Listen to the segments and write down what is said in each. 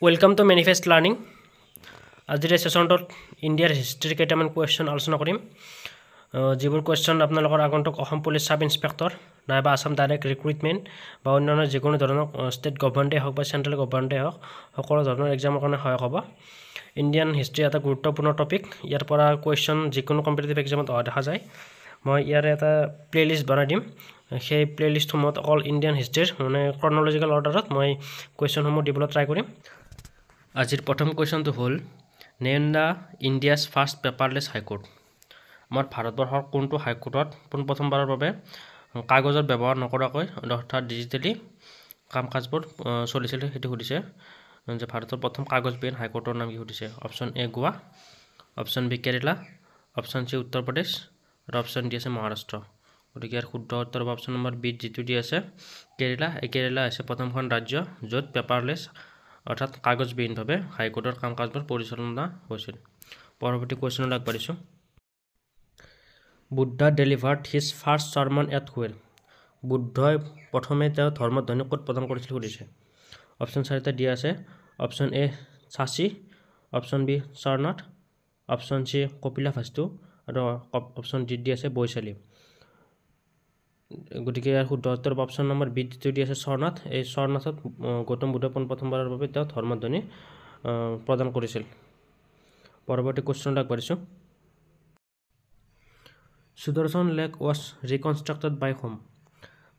Welcome to Manifest Learning. আজিৰ সেশনটোত ইণ্ডিয়াৰ history কেইটামান কুৱেশ্যন আলোচনা কৰিম যিবোৰ কুৱেশ্যন আপোনালোকৰ আগন্তুক অসম পুলিচ সাব ইন্সপেক্টৰ নাইবা আসাম ডাইৰেক্ট ৰিক্ৰুটমেণ্ট বা অন্যান্য যিকোনো ধৰণৰ ষ্টেট গভৰ্ণমেণ্টে হওক বা চেণ্ট্ৰেল গভৰ্ণমেণ্টে হওক সকলো ধৰণৰ এক্সামৰ কাৰণে সহায় হ'ব ইণ্ডিয়ান হিষ্ট্ৰী এটা গুৰুত্বপূৰ্ণ টপিক ইয়াৰ পৰা কুৱেশ্যন যিকোনো কম্পিটিটিভ এক্সামত অহা দেখা যায় মই ইয়াৰ এটা প্লেলিষ্ট বনাই দিম সেই প্লেলিষ্টসমূহত অকল ইণ্ডিয়ান হিষ্ট্ৰীৰ মানে ক্ৰনলজিকেল অৰ্ডাৰত মই কুৱেশ্যনসমূহ দিবলৈ ট্ৰাই কৰিম আজিৰ প্ৰথম কুৱেশ্যনটো হ'ল name the India's first paperless high court আমাৰ ভাৰতবৰ্ষৰ কোনটো হাইকোৰ্টত পোনপ্ৰথমবাৰৰ বাবে কাগজৰ ব্যৱহাৰ নকৰাকৈ অৰ্থাৎ ডিজিটেলি কাম কাজবোৰ চলিছিল সেইটো সুধিছে যে ভাৰতৰ প্ৰথম কাগজবিহীন হাইকোৰ্টৰ নাম কি সুধিছে option A Goa option B Kerala option C Uttar Pradesh আৰু অপশ্যন ডি আছে মহাৰাষ্ট্ৰ গতিকে ইয়াৰ শুদ্ধ উত্তৰ অপশ্যন নম্বৰ বি যিটো দি আছে কেৰালা এই কেৰালা আছে প্ৰথমখন ৰাজ্য য'ত পেপাৰলেছ অৰ্থাৎ কাগজবিহীনভাৱে হাইকোৰ্টৰ কাম কাজবোৰ পৰিচালনা হৈছিল পৰৱৰ্তী কুৱেশ্যনত আগবাঢ়িছোঁ Buddha delivered his first sermon at where বুদ্ধই প্ৰথমে তেওঁ ধৰ্মধ্বনি ক'ত প্ৰদান কৰিছিল সুধিছে অপশ্যন চাৰিটা দিয়া আছে অপশ্যন এ চাচি option B Sarnath option C Kapilavastu আৰু অপশ্যন ডি দি আছে বৈশালী গতিকে ইয়াৰ শুদ্ধ উত্তৰ অপশ্যন নম্বৰ বি যিটো দি আছে সাৰনাথ এই সাৰনাথত গৌতম বুদ্ধই পোনপ্ৰথমবাৰৰ বাবে তেওঁ ধৰ্মধ্বনি প্ৰদান কৰিছিল পৰৱৰ্তী কুৱেশ্যনত আগবাঢ়িছোঁ Sudarshan lake was reconstructed by whom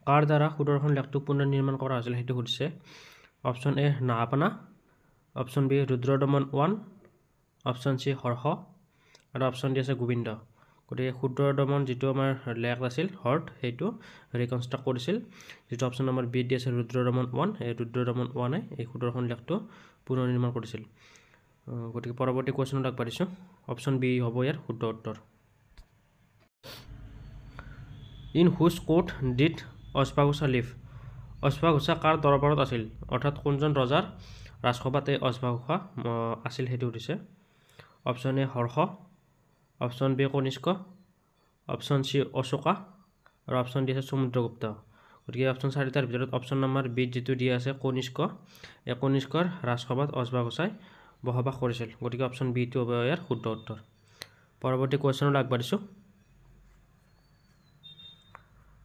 কাৰ দ্বাৰা সুদৰ্শন লেকটো পুনৰ নিৰ্মাণ কৰা হৈছিল সেইটো সুধিছে option A Nahapana option B Rudradaman 1 option C Harsha আৰু অপশ্যন ডি আছে গোবিন্দ গতিকে ৰুদ্ৰদমন যিটো আমাৰ লেক আছিল হৰ্ট সেইটো ৰিকনষ্ট্ৰাক্ট কৰিছিল যিটো অপশ্যন নম্বৰ বি দি আছে ৰুদ্ৰদমন 1 এই ৰুদ্ৰদমন 1 এই সুদৰ্শন লেকটো পুনৰ নিৰ্মাণ কৰিছিল গতিকে পৰৱৰ্তী কুৱেশ্যনত আগবাঢ়িছোঁ অপশ্যন বি হ'ব ইয়াৰ শুদ্ধ উত্তৰ ইন হুজ কোৰ্ট ডিড অশ্বঘোষা লিভ অশ্বঘোষা কাৰ দৰবাৰত আছিল অৰ্থাৎ কোনজন ৰজাৰ ৰাজসভাত এই অশ্বঘোষা আছিল সেইটো সুধিছে অপশ্যন এ Harsh option B Kanishka option C Ashoka আৰু অপশ্যন ডি আছে সমুদ্ৰগুপ্ত গতিকে অপশ্যন চাৰিটাৰ ভিতৰত অপশ্যন নম্বৰ বি যিটো দিয়া আছে কনিষ্ক এই কনিষ্কৰ ৰাজসভাত অশ্বঘোষাই বসবাস কৰিছিল গতিকে অপশ্যন বিটো হ'ব ইয়াৰ শুদ্ধ উত্তৰ পৰৱৰ্তী কুৱেশ্যনত আগবাঢ়িছোঁ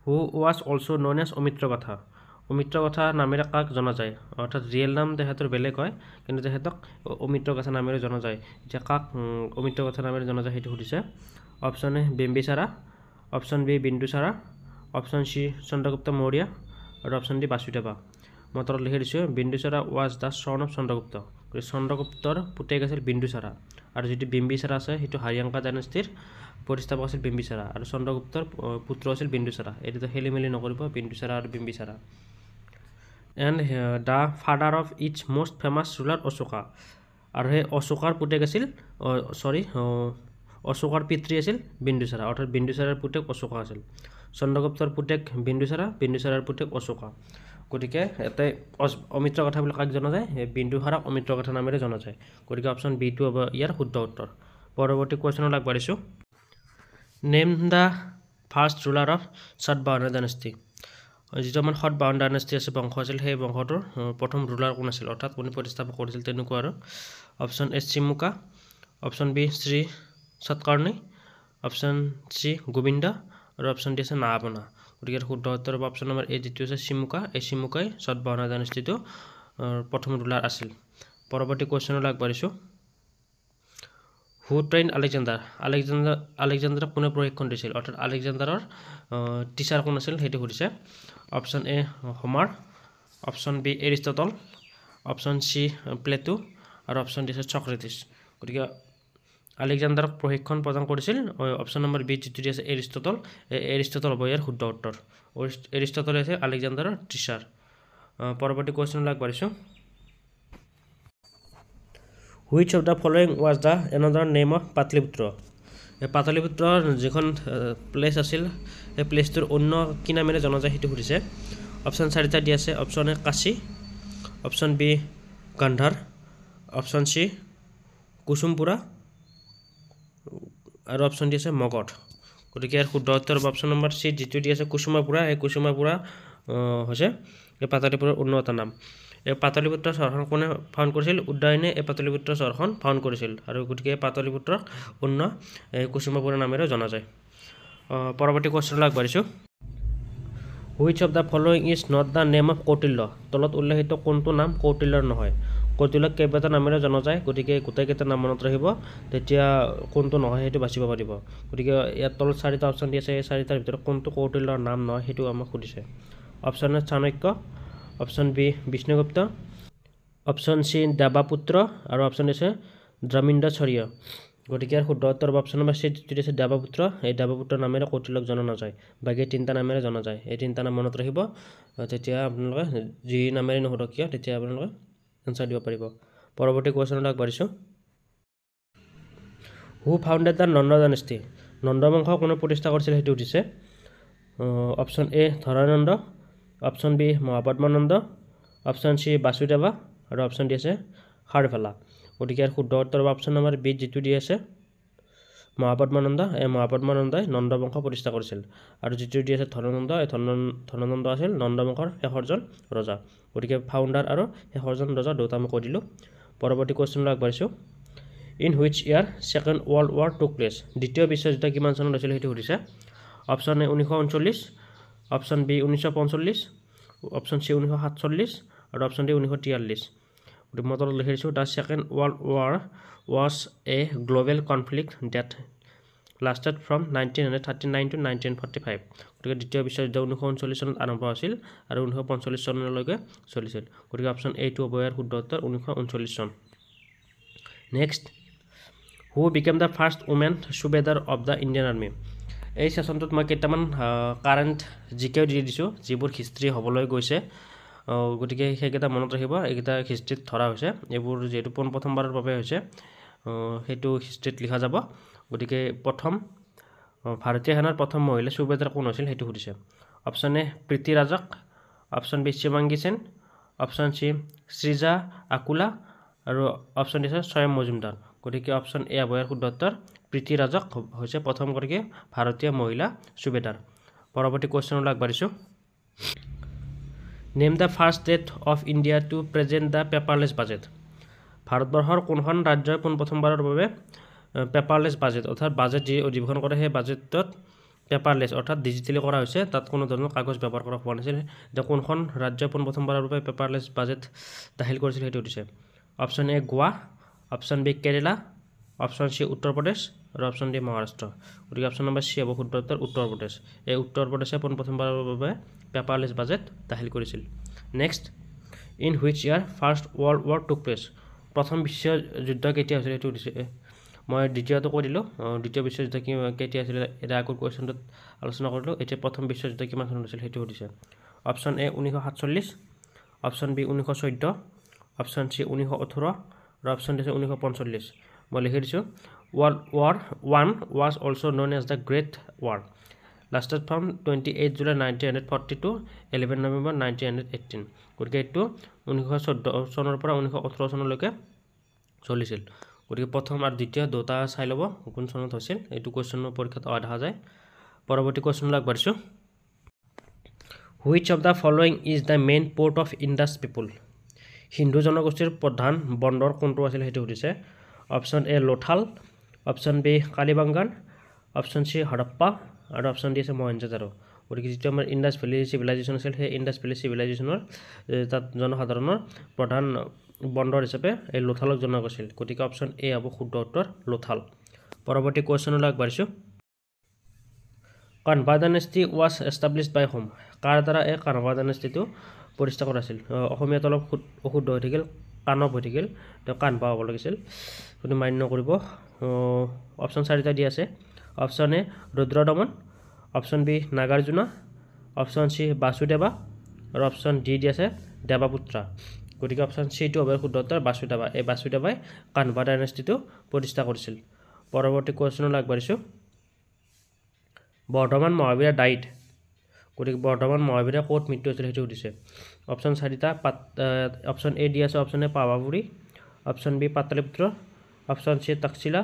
who was also' known as Amitraghata Amitraghata নামেৰে কাক জনা যায় অৰ্থাৎ ৰিয়েল নাম তেখেতৰ বেলেগ হয় কিন্তু তেখেতক অমিত্ৰকথা নামেৰে জনা যায় এতিয়া কাক অমিত্ৰকথা নামেৰে জনা যায় সেইটো সুধিছে option A Bimbisara option B Bindusara option C Chandragupta Maurya আৰু অপশ্যন ডি বাসুদেৱা মই তলত লিখি দিছোঁ Bindusara was the son of Chandragupta চন্দ্ৰগুপ্তৰ পুতেক আছিল বিন্দুসাৰা আৰু যিটো বিম্বিসাৰা আছে সেইটো হাৰিয়াংকা ডাইনেষ্টিৰ প্ৰতিষ্ঠাপক আছিল বিম্বিসাৰা আৰু চন্দ্ৰগুপ্তৰ পুত্ৰ আছিল বিন্দুসাৰা এইটো খেলি মেলি নকৰিব বিন্দুসাৰা আৰু Bimbisara and the father of its most famous ruler Ashoka আৰু সেই অশোকাৰ পুতেক আছিল অশোকাৰ পিতৃ আছিল বিন্দুসাৰা অৰ্থাৎ বিন্দুসাৰাৰ পুতেক অশোকা আছিল চন্দ্ৰগুপ্তৰ পুতেক বিন্দুসাৰা বিন্দুসাৰাৰ পুতেক অশোকা গতিকে ইয়াতে অমিত্ৰকথা বুলি কাক জনা যায় বিন্দুসাৰাক অমিত্ৰকথা নামেৰে জনা যায় গতিকে অপশ্যন বিটো হ'ব ইয়াৰ শুদ্ধ উত্তৰ পৰৱৰ্তী কুৱেশ্যনত আগবাঢ়িছোঁ name the first ruler of Satavahana dynasty যিটো আমাৰ সাতবাহন ডাইনেষ্টি আছে বংশ আছিল সেই বংশটোৰ প্ৰথম ৰুলাৰ কোন আছিল অৰ্থাৎ কোনে প্ৰতিষ্ঠাপক কৰিছিল তেনেকুৱা আৰু option A Simuka option B Shri Satakarni option C Govinda আৰু অপশ্যন ডি আছে নাহাপানা গতিকে শুদ্ধ উত্তৰ হ'ব অপশ্যন নম্বৰ এ যিটো আছে চিমুকা এই চিমুকাই সাতবাহন ডাইনেষ্টিটো প্ৰথম ৰুলাৰ আছিল পৰৱৰ্তী কুৱেশ্যনলৈ আগবাঢ়িছোঁ হু ট্ৰেইন আলেকজাণ্ডাৰক কোনে প্ৰশিক্ষণ দিছিল অৰ্থাৎ আলেকজাণ্ডাৰৰ টিচাৰ কোন আছিল সেইটো সুধিছে option A Homer option B Aristotle option C Plato আৰু অপশ্যন ডি আছে চক্ৰেটিছ গতিকে আলেকজাণ্ডাৰক প্ৰশিক্ষণ প্ৰদান কৰিছিল অপশ্যন নম্বৰ বি যিটো দি আছে এৰিষ্টটল এৰিষ্টটল হ'ব ইয়াৰ শুদ্ধ উত্তৰ এৰিষ্টটল আছে আলেকজাণ্ডাৰৰ টিচাৰ পৰৱৰ্তী কুৱেশ্যনলৈ আগবাঢ়িছোঁ which of the following was the another name of Pataliputra এই পাটলিপুত্ৰৰ যিখন প্লেচ আছিল সেই প্লেচটোৰ অন্য কি নামেৰে জনা যায় সেইটো সুধিছে অপশ্যন চাৰিটা দি আছে option A Kashi option B Gandhara option C Kusumapura আৰু অপশ্যন ডি আছে মগধ গতিকে ইয়াৰ শুদ্ধ উত্তৰ অপশ্যন নম্বৰ চি যিটো দি আছে কুসুমাপুৰা এই কুসুমাপুৰা হৈছে এই পাটলিপুত্ৰৰ অন্য এটা নাম এই পাটলিপুত্ৰ চহৰখন কোনে ফাউণ্ড কৰিছিল উদয়নে এই পাটলিপুত্ৰ চহৰখন ফাউণ্ড কৰিছিল আৰু গতিকে পাটলিপুত্ৰক অন্য কুসুমপুৰ নামেৰে জনা যায় পৰৱৰ্তী কোৱেশ্চনলৈ আগবাঢ়িছোঁ which of the following is not the name of Kautilya তলত উল্লেখিত কোনটো নাম কৌটিল্যৰ নহয় কৌটিল্যক কেইবাটা নামেৰে জনা যায় গতিকে গোটেইকেইটা নাম মনত ৰাখিব তেতিয়া কোনটো নহয় সেইটো বাছিব পাৰিব গতিকে ইয়াত তলত চাৰিটা অপশ্যন দি আছে এই চাৰিটাৰ ভিতৰত কোনটো কৌটিল্যৰ নাম নহয় সেইটো আমাক সুধিছে option A Chanakya option B Vishnugupta option C Devaputra আৰু অপশ্যন আছে দ্ৰমিণ্ডাচাৰ্য গতিকে ইয়াৰ শুদ্ধ উত্তৰ অপশ্যন নম্বৰ চি যিটো আছে দেৱাপুত্ৰ এই দেৱাপুত্ৰৰ নামেৰে কৌটিল্যক জনা নাযায় বাকী তিনিটা নামেৰে জনা যায় এই তিনিটা নাম মনত ৰাখিব তেতিয়া আপোনালোকে যি নামেৰে নুসুধক কিয় তেতিয়া আপোনালোকে এনচাৰ দিব পাৰিব পৰৱৰ্তী কোৱেশ্চনলৈ আগবাঢ়িছোঁ who founded the Nanda dynasty Nanda বংশ কোনে প্ৰতিষ্ঠা কৰিছিল সেইটো সুধিছে option A Dhanananda option B Mahapadmananda option C Vasudeva আৰু অপশ্যন ডি আছে খাৰভেলা গতিকে ইয়াৰ শুদ্ধ উত্তৰ অপশ্যন নম্বৰ বি যিটো দি আছে মহাপদ্মানন্দ এই মহাপদ্মানন্দই নন্দ বংশ প্ৰতিষ্ঠা কৰিছিল আৰু যিটো দি আছে ধৰানন্দ এই ধৰানন্দ আছিল নন্দ বংশৰ শেষৰজন ৰজা গতিকে ফাউণ্ডাৰ আৰু শেষৰজন ৰজা দুটা মই কৈ দিলোঁ পৰৱৰ্তী কুৱেশ্যনলৈ আগবাঢ়িছোঁ in which year second world war took place দ্বিতীয় বিশ্বযুদ্ধ কিমান চনত হৈছিল সেইটো সুধিছে option A 1939 option B 1945 option C 1947 আৰু অপশ্যন ডি 1943 গতিকে মই তলত লিখি দিছোঁ the second world war was a global conflict that lasted from 1939 to 1945 গতিকে দ্বিতীয় বিশ্বযুদ্ধ 1939 চনত আৰম্ভ হৈছিল আৰু 1945 চনলৈকে চলিছিল গতিকে অপশ্যন এ টু হ'ব ইয়াৰ শুদ্ধ উত্তৰ 1939 চন next who became the first women subedar of the Indian army এই ছেশ্যনটোত মই কেইটামান কাৰেণ্ট জিকেও দি দিছোঁ যিবোৰ হিষ্ট্ৰী হ'বলৈ গৈছে গতিকে সেইকেইটা মনত ৰাখিব এইকেইটা হিষ্ট্ৰীত ধৰা হৈছে এইবোৰ যিহেতু প্ৰথমবাৰৰ বাবে হৈছে সেইটো হিষ্ট্ৰীত লিখা যাব গতিকে প্ৰথম ভাৰতীয় সেনাৰ প্ৰথম মহিলা সুবেদাৰ কোন হৈছিল সেইটো সুধিছে option A Preeti Rajak option B Shivangi Sen option C Srija Akula আৰু অপশ্যন ডি আছে স্বয়ং মজুমদাৰ গতিকে অপশ্যন এ হ'ব ইয়াৰ শুদ্ধ উত্তৰ প্ৰীতি ৰাজক হৈছে প্ৰথমগৰাকী ভাৰতীয় মহিলা সুবেদাৰ পৰৱৰ্তী কুৱেশ্যনলৈ আগবাঢ়িছোঁ name the first state of India to present the paperless budget ভাৰতবৰ্ষৰ কোনখন ৰাজ্যই পোনপ্ৰথমবাৰৰ বাবে পেপাৰলেছ বাজেট অৰ্থাৎ বাজেট যি অধিৱেশন কৰে সেই বাজেটত পেপাৰলেছ অৰ্থাৎ ডিজিটেলি কৰা হৈছে তাত কোনো ধৰণৰ কাগজ ব্যৱহাৰ কৰা হোৱা নাছিল এতিয়া কোনখন ৰাজ্যই পোনপ্ৰথমবাৰৰ বাবে পেপাৰলেছ বাজেট দাখিল কৰিছিল সেইটো সুধিছে option A Goa option B Kerala option C Uttar Pradesh আৰু অপশ্যন ডি মহাৰাষ্ট্ৰ গতিকে অপশ্যন নম্বৰ চি হ'ব শুদ্ধ উত্তৰ উত্তৰ প্ৰদেশ এই উত্তৰ প্ৰদেশে পোনপ্ৰথমবাৰৰ বাবে পেপাৰলেছ বাজেট দাখিল কৰিছিল next in which year first world war took place প্ৰথম বিশ্বযুদ্ধ কেতিয়া হৈছিল সেইটো সুধিছে মই দ্বিতীয়টো কৈ দিলোঁ দ্বিতীয় বিশ্বযুদ্ধ কেতিয়া হৈছিল এতিয়া আগৰ কুৱেশ্যনটোত আলোচনা কৰিলোঁ এতিয়া প্ৰথম বিশ্বযুদ্ধ কিমান চনত হৈছিল সেইটো সুধিছে option A 1947 option B 1914 option C 1918 আৰু অপশ্যন ডি 1945 মই লিখি দিছোঁ world war one was also' known as the great war lasted from 28 July 1940 to 11 November 1918 গতিকে এইটো 1914 চনৰ পৰা 1918 চনলৈকে চলিছিল গতিকে প্ৰথম আৰু দ্বিতীয় দুটা চাই ল'ব কোন চনত হৈছিল এইটো কুৱেশ্যনৰ পৰীক্ষাত দেখা যায় পৰৱৰ্তী কুৱেশ্যনলৈ আগবাঢ়িছোঁ which of the following is the main port of Indus people Hindu জনগোষ্ঠীৰ প্ৰধান বন্দৰ কোনটো আছিল সেইটো সুধিছে option A Lothal option B Kalibangan option C Harappa আৰু অপশ্যন ডি আছে মহেঞ্জোদাৰো গতিকে যিটো আমাৰ ইণ্ডাছ ভেলী চিভিলাইজেশ্যন আছিল সেই ইণ্ডাছ ভেলী চিভিলাইজেশ্যনৰ তাত জনসাধাৰণৰ প্ৰধান বন্দৰ হিচাপে এই লোথালক জনা গৈছিল গতিকে অপশ্যন এ হ'ব শুদ্ধ উত্তৰ লোথাল পৰৱৰ্তী কুৱেশ্যনলৈ আগবাঢ়িছোঁ Kanva dynasty was established by whom কাৰ দ্বাৰা এই কানভা ডাইনেষ্টিটো প্ৰতিষ্ঠা কৰা আছিল অসমীয়াত অলপ অশুদ্ধ হৈ থাকিল কানভ হৈ থাকিল তেওঁ কানভা হ'ব লাগিছিল কিন্তু মান্য কৰিব অপশ্যন চাৰিটা দি আছে option A Rudradaman option B Nagarjuna option C Vasudeva আৰু অপশ্যন ডি দি আছে দেৱাপুত্ৰা গতিকে অপশ্যন চিটো হ'ব শুদ্ধ উত্তৰ বাসুদেৱা এই বাসুদেৱাই কানভা ডাইনেষ্টিটো প্ৰতিষ্ঠা কৰিছিল পৰৱৰ্তী কুৱেশ্যনলৈ আগবাঢ়িছোঁ বৰ্ধমান মহাবীৰা ডাইট গতিকে বৰ্ধমান মহাবীৰা ক'ত মৃত্যু হৈছিল সেইটো সুধিছে অপশ্যন চাৰিটা অপশ্যন এ দি আছে option A Pavapuri option B Pataliputra option C Taxila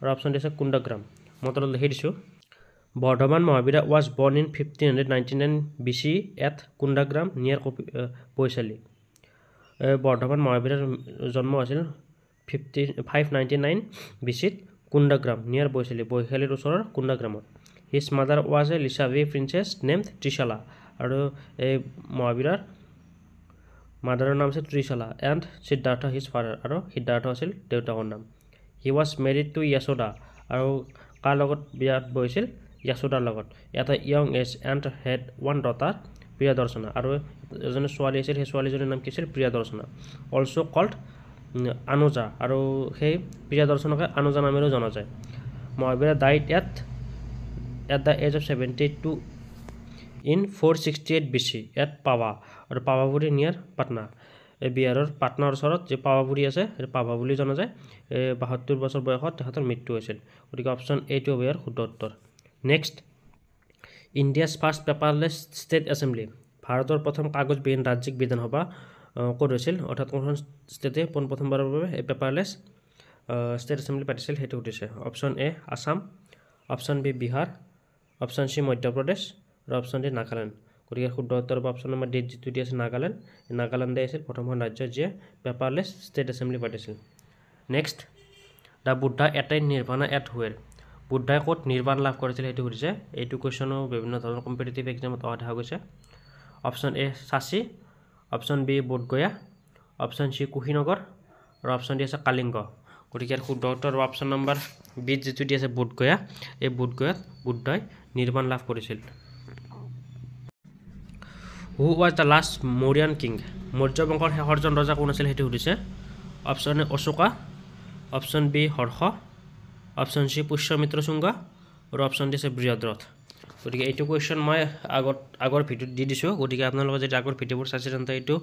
আৰু অপশ্যন ডি আছে কুন্দগ্ৰাম মই তলত লিখি দিছোঁ Vardhaman Mahavira was born in 1599 BC at Kundagram near Vaishali Bardhaman মহাবীৰৰ জন্ম হৈছিল 599 BC-ত কুন্দাগ্ৰাম নিয়াৰ বৈশালীৰ ওচৰৰ কুন্দাগ্ৰামত his mother was a Lichchhavi princess named Trishala আৰু এই মহাবীৰৰ মাদাৰৰ নাম আছিল Trishala and Siddhartha his father আৰু সিদ্ধাৰ্থ আছিল দেউতাকৰ নাম he was married to Yashoda আৰু কাৰ লগত বিয়াত বহিছিল য়াশোদাৰ লগত এটা young age and had one daughter Priyadarshana আৰু এজনী ছোৱালী আছিল সেই ছোৱালীজনীৰ নাম কি আছিল প্ৰিয়দৰ্শনা অলছ' কল্ড আনুজা আৰু সেই প্ৰিয়দৰ্শনকে আনুজা নামেৰেও জনা যায় Mahavira died at the age of 72 in 468 BC at Pava আৰু পাৱাপুৰী নিয়াৰ পাটনা এই বিহাৰৰ পাটনাৰ ওচৰত যে পাৱাপুৰী আছে সেই পাৱা বুলি জনা যায় 72 বছৰ বয়সত তেখেতৰ মৃত্যু হৈছিল গতিকে অপশ্যন এইটো হ'ব ইয়াৰ শুদ্ধ উত্তৰ next India's first paperless state assembly ভাৰতৰ প্ৰথম কাগজবিহীন ৰাজ্যিক বিধানসভা ক'ত হৈছিল অৰ্থাৎ কোনখন ষ্টেটে পোনপ্ৰথমবাৰৰ বাবে এই পেপাৰলেছ ষ্টেট এছেম্বলি পাতিছিল সেইটো সুধিছে option A Assam option B Bihar option C Madhya Pradesh আৰু অপশ্যন ডি নাগালেণ্ড গতিকে শুদ্ধ উত্তৰ হ'ব অপশ্যন নম্বৰ ডি যিটো দি আছে নাগালেণ্ডে আছিল প্ৰথমখন ৰাজ্য যিয়ে পেপাৰলেছ ষ্টেট এছেম্বলি পাতিছিল next the Buddha attained nirvana at where বুদ্ধাই ক'ত নিৰ্বাণ লাভ কৰিছিল সেইটো সুধিছে এইটো কুৱেশ্যনো বিভিন্ন ধৰণৰ কম্পিটিটিভ এক্সামত অহা দেখা গৈছে অপশ্যন এ সাঁচি option B Bodh Gaya option C Kushinagar আৰু অপশ্যন ডি আছে কালিংগ গতিকে ইয়াৰ শুদ্ধ উত্তৰ অপশ্যন নম্বৰ বি যিটো দি আছে বোধগয়া এই বোধগয়াত বুদ্ধাই নিৰ্বাণ লাভ কৰিছিল who was the last Mauryan king Maurya বংশৰ শেষৰজন ৰজা কোন আছিল সেইটো সুধিছে option A Ashoka option B Harsha option C Pushyamitra Shunga আৰু অপশ্যন ডি আছে বৃহদ্ৰথ গতিকে এইটো কুৱেশ্যন মই আগৰ ভিডিঅ'ত দি দিছোঁ গতিকে আপোনালোকে যদি আগৰ ভিডিঅ'বোৰ চাইছে তেন্তে এইটো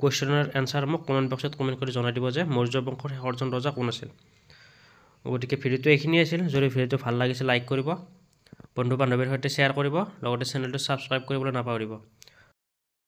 কুৱেশ্যনৰ এনচাৰ মোক কমেণ্ট বক্সত কমেণ্ট কৰি জনাই দিব যে মৌৰ্য বংশৰ শেষৰজন ৰজা কোন আছিল গতিকে ভিডিঅ'টো এইখিনিয়ে আছিল যদি ভিডিঅ'টো ভাল লাগিছে লাইক কৰিব বন্ধু বান্ধৱীৰ সৈতে শ্বেয়াৰ কৰিব লগতে চেনেলটো ছাবস্ক্ৰাইব কৰিবলৈ নাপাহৰিব